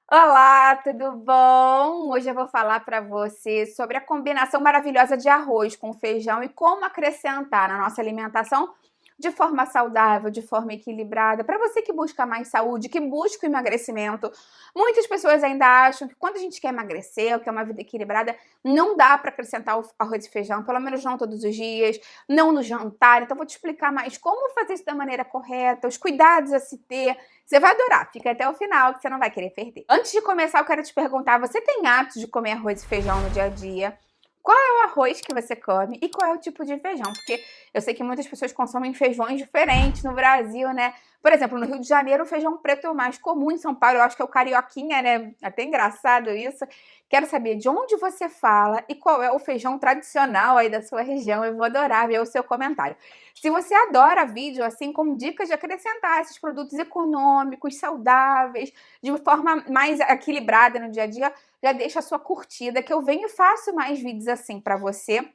Olá, tudo bom? Hoje eu vou falar para você sobre a combinação maravilhosa de arroz com feijão e como acrescentar na nossa alimentação de forma saudável, de forma equilibrada. Para você que busca mais saúde, que busca o emagrecimento, muitas pessoas ainda acham que quando a gente quer emagrecer, ou quer uma vida equilibrada, não dá para acrescentar o arroz e feijão, pelo menos não todos os dias, não no jantar. Então, vou te explicar mais como fazer isso da maneira correta, os cuidados a se ter. Você vai adorar, fica até o final que você não vai querer perder. Antes de começar, eu quero te perguntar, você tem hábito de comer arroz e feijão no dia a dia? Qual é o arroz que você come e qual é o tipo de feijão? Porque eu sei que muitas pessoas consomem feijões diferentes no Brasil, né? Por exemplo, no Rio de Janeiro, o feijão preto é o mais comum. Em São Paulo, eu acho que é o carioquinha, né? Até engraçado isso. Quero saber de onde você fala e qual é o feijão tradicional aí da sua região. Eu vou adorar ver o seu comentário. Se você adora vídeo assim com dicas de acrescentar esses produtos econômicos, saudáveis, de forma mais equilibrada no dia a dia, já deixa a sua curtida que eu venho e faço mais vídeos assim para você.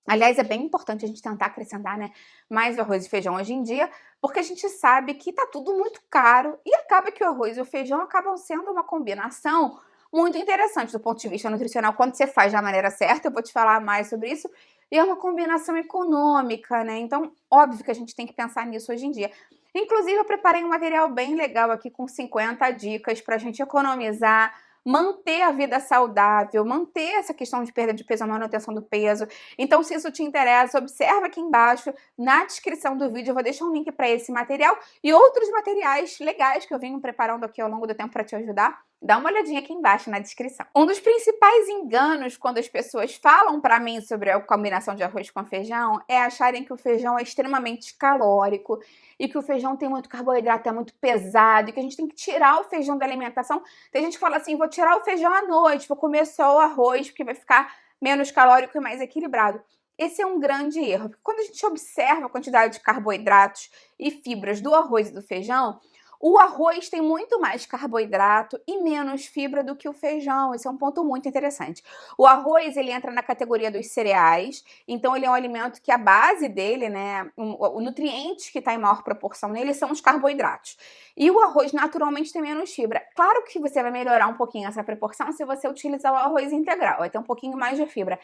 Aliás, é bem importante a gente tentar acrescentar, né, mais o arroz e feijão hoje em dia, porque a gente sabe que tá tudo muito caro e acaba que o arroz e o feijão acabam sendo uma combinação muito interessante do ponto de vista nutricional quando você faz da maneira certa. Eu vou te falar mais sobre isso. E é uma combinação econômica, né? Então, óbvio que a gente tem que pensar nisso hoje em dia. Inclusive, eu preparei um material bem legal aqui com 50 dicas para a gente economizar, manter a vida saudável, manter essa questão de perda de peso, a manutenção do peso. Então, se isso te interessa, observa aqui embaixo, na descrição do vídeo, eu vou deixar um link para esse material e outros materiais legais que eu venho preparando aqui ao longo do tempo para te ajudar. Dá uma olhadinha aqui embaixo na descrição. Um dos principais enganos quando as pessoas falam para mim sobre a combinação de arroz com feijão é acharem que o feijão é extremamente calórico e que o feijão tem muito carboidrato, é muito pesado e que a gente tem que tirar o feijão da alimentação. Tem gente que fala assim, vou tirar o feijão à noite, vou comer só o arroz porque vai ficar menos calórico e mais equilibrado. Esse é um grande erro, porque quando a gente observa a quantidade de carboidratos e fibras do arroz e do feijão, o arroz tem muito mais carboidrato e menos fibra do que o feijão. Esse é um ponto muito interessante. O arroz, ele entra na categoria dos cereais, então ele é um alimento que a base dele, né, o nutriente que está em maior proporção nele são os carboidratos. E o arroz naturalmente tem menos fibra. Claro que você vai melhorar um pouquinho essa proporção se você utilizar o arroz integral, vai ter um pouquinho mais de fibra.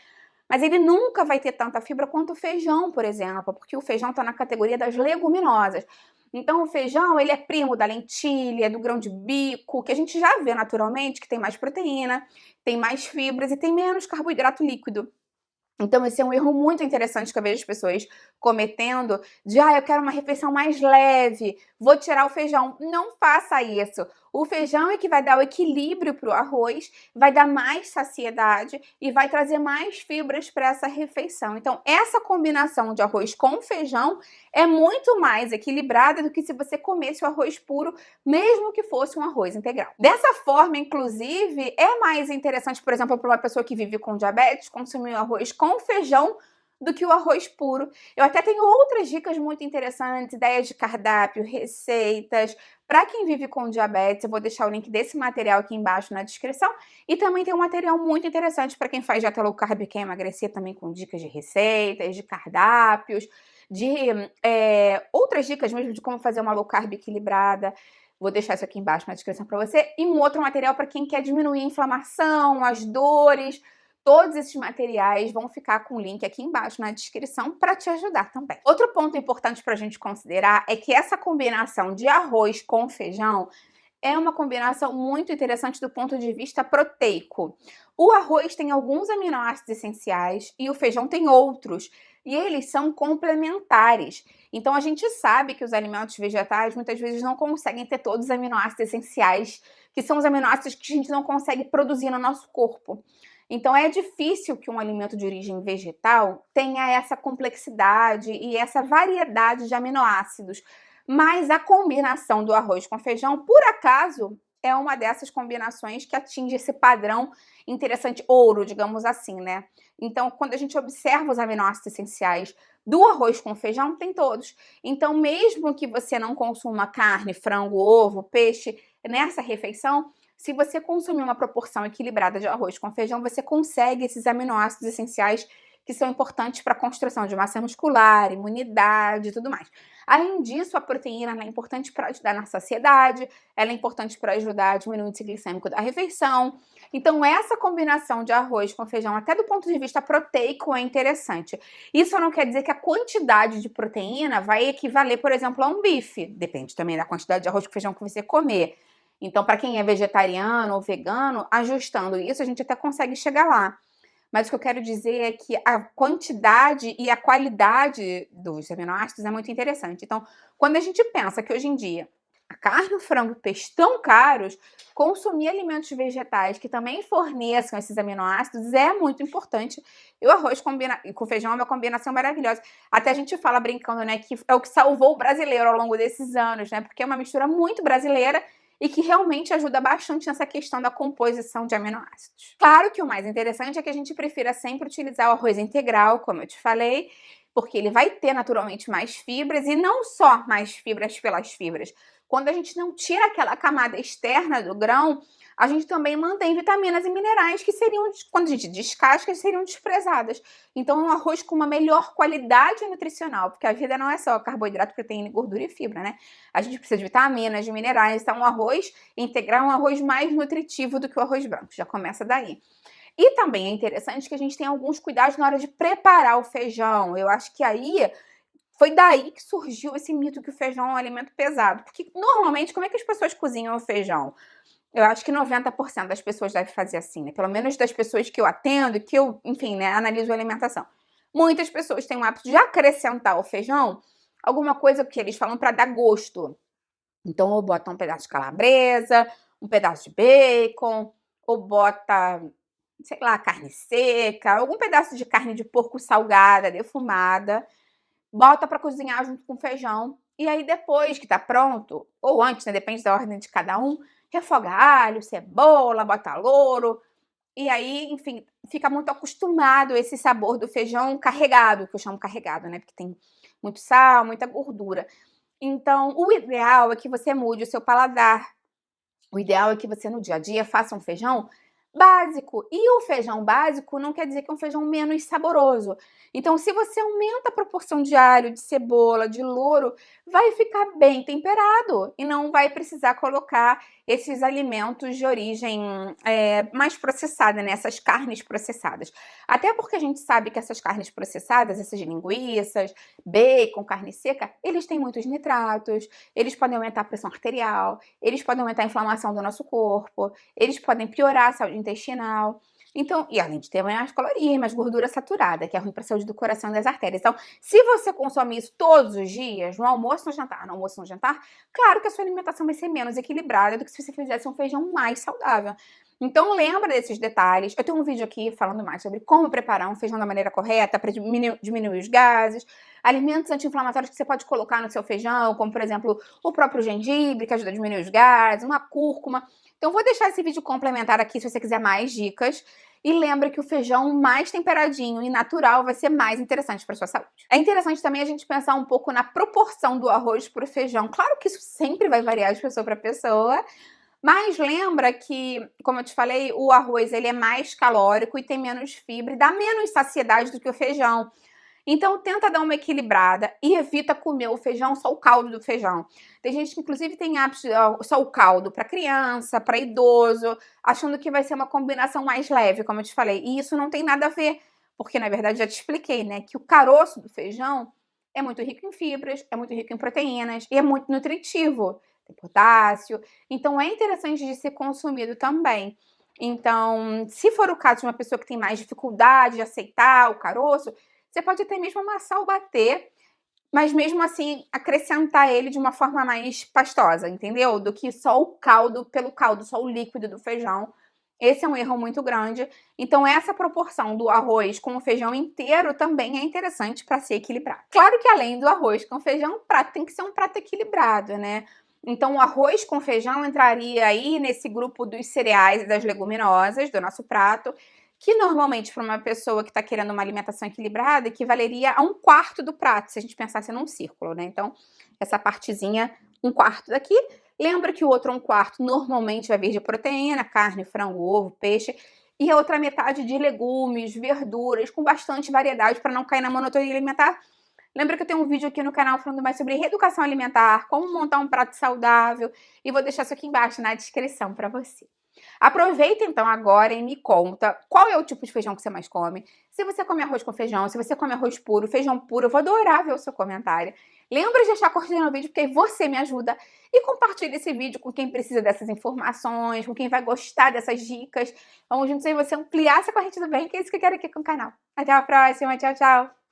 Mas ele nunca vai ter tanta fibra quanto o feijão, por exemplo, porque o feijão está na categoria das leguminosas. Então, o feijão, ele é primo da lentilha, do grão de bico, que a gente já vê naturalmente que tem mais proteína, tem mais fibras e tem menos carboidrato líquido. Então, esse é um erro muito interessante que eu vejo as pessoas cometendo, de, eu quero uma refeição mais leve, vou tirar o feijão. Não faça isso. O feijão é que vai dar o equilíbrio para o arroz, vai dar mais saciedade e vai trazer mais fibras para essa refeição. Então, essa combinação de arroz com feijão é muito mais equilibrada do que se você comesse o arroz puro, mesmo que fosse um arroz integral. Dessa forma, inclusive, é mais interessante, por exemplo, para uma pessoa que vive com diabetes, consumir o arroz com feijão do que o arroz puro. Eu até tenho outras dicas muito interessantes, ideias de cardápio, receitas, para quem vive com diabetes. Eu vou deixar o link desse material aqui embaixo na descrição. E também tem um material muito interessante para quem faz dieta low carb e quer emagrecer, também com dicas de receitas, de cardápios, de outras dicas mesmo de como fazer uma low carb equilibrada. Vou deixar isso aqui embaixo na descrição para você. E um outro material para quem quer diminuir a inflamação, as dores. Todos esses materiais vão ficar com o link aqui embaixo na descrição para te ajudar também. Outro ponto importante para a gente considerar é que essa combinação de arroz com feijão é uma combinação muito interessante do ponto de vista proteico. O arroz tem alguns aminoácidos essenciais e o feijão tem outros, e eles são complementares. Então a gente sabe que os alimentos vegetais muitas vezes não conseguem ter todos os aminoácidos essenciais, que são os aminoácidos que a gente não consegue produzir no nosso corpo. Então é difícil que um alimento de origem vegetal tenha essa complexidade e essa variedade de aminoácidos. Mas a combinação do arroz com feijão, por acaso, é uma dessas combinações que atinge esse padrão interessante, ouro, digamos assim, né? Então, quando a gente observa os aminoácidos essenciais do arroz com feijão, tem todos. Então, mesmo que você não consuma carne, frango, ovo, peixe nessa refeição, se você consumir uma proporção equilibrada de arroz com feijão, você consegue esses aminoácidos essenciais que são importantes para a construção de massa muscular, imunidade e tudo mais. Além disso, a proteína é importante para ajudar na saciedade, ela é importante para ajudar a diminuir o índice glicêmico da refeição. Então, essa combinação de arroz com feijão, até do ponto de vista proteico, é interessante. Isso não quer dizer que a quantidade de proteína vai equivaler, por exemplo, a um bife. Depende também da quantidade de arroz com feijão que você comer. Então, para quem é vegetariano ou vegano, ajustando isso, a gente até consegue chegar lá. Mas o que eu quero dizer é que a quantidade e a qualidade dos aminoácidos é muito interessante. Então, quando a gente pensa que hoje em dia a carne, o frango e o peixe estão caros, consumir alimentos vegetais que também forneçam esses aminoácidos é muito importante. E o arroz com feijão é uma combinação maravilhosa. Até a gente fala brincando, né, que é o que salvou o brasileiro ao longo desses anos, né? Porque é uma mistura muito brasileira e que realmente ajuda bastante nessa questão da composição de aminoácidos. Claro que o mais interessante é que a gente prefira sempre utilizar o arroz integral, como eu te falei, porque ele vai ter naturalmente mais fibras e não só mais fibras pelas fibras. Quando a gente não tira aquela camada externa do grão, a gente também mantém vitaminas e minerais que seriam, quando a gente descasca, seriam desprezadas. Então, é um arroz com uma melhor qualidade nutricional, porque a vida não é só carboidrato, proteína, gordura e fibra, né? A gente precisa de vitaminas, de minerais. Então, um arroz integral é um arroz mais nutritivo do que o arroz branco. Já começa daí. E também é interessante que a gente tem alguns cuidados na hora de preparar o feijão. Eu acho que aí foi daí que surgiu esse mito que o feijão é um alimento pesado. Porque, normalmente, como é que as pessoas cozinham o feijão? Eu acho que 90% das pessoas devem fazer assim, né? Pelo menos das pessoas que eu atendo, que eu, enfim, né, analiso a alimentação. Muitas pessoas têm o hábito de acrescentar ao feijão alguma coisa que eles falam para dar gosto. Então, ou bota um pedaço de calabresa, um pedaço de bacon, ou bota, sei lá, carne seca, algum pedaço de carne de porco salgada, defumada, bota para cozinhar junto com o feijão. E aí, depois que tá pronto, ou antes, né, depende da ordem de cada um, refoga alho, cebola, bota louro. E aí, enfim, fica muito acostumado esse sabor do feijão carregado, que eu chamo carregado, né? Porque tem muito sal, muita gordura. Então, o ideal é que você mude o seu paladar. O ideal é que você, no dia a dia, faça um feijão básico. E o feijão básico não quer dizer que é um feijão menos saboroso. Então, se você aumenta a proporção de alho, de cebola, de louro, vai ficar bem temperado e não vai precisar colocar esses alimentos de origem mais processada, né? Essas carnes processadas. Até porque a gente sabe que essas carnes processadas, essas linguiças, bacon, carne seca, eles têm muitos nitratos, eles podem aumentar a pressão arterial, eles podem aumentar a inflamação do nosso corpo, eles podem piorar a saúde intestinal. Então, e além de ter mais calorias, mais gordura saturada, que é ruim para a saúde do coração e das artérias. Então, se você consome isso todos os dias, no almoço, no jantar, no almoço, no jantar, claro que a sua alimentação vai ser menos equilibrada do que se você fizesse um feijão mais saudável. Então, lembra desses detalhes. Eu tenho um vídeo aqui falando mais sobre como preparar um feijão da maneira correta para diminuir os gases, alimentos anti-inflamatórios que você pode colocar no seu feijão, como, por exemplo, o próprio gengibre, que ajuda a diminuir os gases, uma cúrcuma. Então, vou deixar esse vídeo complementar aqui se você quiser mais dicas. E lembra que o feijão mais temperadinho e natural vai ser mais interessante para sua saúde. É interessante também a gente pensar um pouco na proporção do arroz para o feijão. Claro que isso sempre vai variar de pessoa para pessoa, mas lembra que, como eu te falei, o arroz ele é mais calórico e tem menos fibra e dá menos saciedade do que o feijão. Então, tenta dar uma equilibrada e evita comer o feijão, só o caldo do feijão. Tem gente que, inclusive, tem hábito de só o caldo para criança, para idoso, achando que vai ser uma combinação mais leve, como eu te falei. E isso não tem nada a ver, porque, na verdade, já te expliquei, né? Que o caroço do feijão é muito rico em fibras, é muito rico em proteínas e é muito nutritivo. Tem potássio. Então, é interessante de ser consumido também. Então, se for o caso de uma pessoa que tem mais dificuldade de aceitar o caroço, você pode até mesmo amassar ou bater, mas mesmo assim acrescentar ele de uma forma mais pastosa, entendeu? Do que só o caldo pelo caldo, só o líquido do feijão. Esse é um erro muito grande. Então, essa proporção do arroz com o feijão inteiro também é interessante para ser equilibrado. Claro que além do arroz com feijão, o prato tem que ser um prato equilibrado, né? Então, o arroz com feijão entraria aí nesse grupo dos cereais e das leguminosas do nosso prato, que normalmente para uma pessoa que está querendo uma alimentação equilibrada equivaleria a 1/4 do prato, se a gente pensasse num círculo, né? Então, essa partezinha, 1/4 daqui. Lembra que o outro 1/4 normalmente vai vir de proteína, carne, frango, ovo, peixe. e a outra metade de legumes, verduras, com bastante variedade para não cair na monotonia alimentar. Lembra que eu tenho um vídeo aqui no canal falando mais sobre reeducação alimentar, como montar um prato saudável, e vou deixar isso aqui embaixo na descrição para você. Aproveita então agora e me conta qual é o tipo de feijão que você mais come. Se você come arroz com feijão, se você come arroz puro, feijão puro, eu vou adorar ver o seu comentário. Lembra de deixar curtindo no vídeo, porque aí você me ajuda. E compartilha esse vídeo com quem precisa dessas informações, com quem vai gostar dessas dicas. Vamos juntos aí você ampliar essa corrente do bem, que é isso que eu quero aqui com o canal. Até a próxima, tchau, tchau!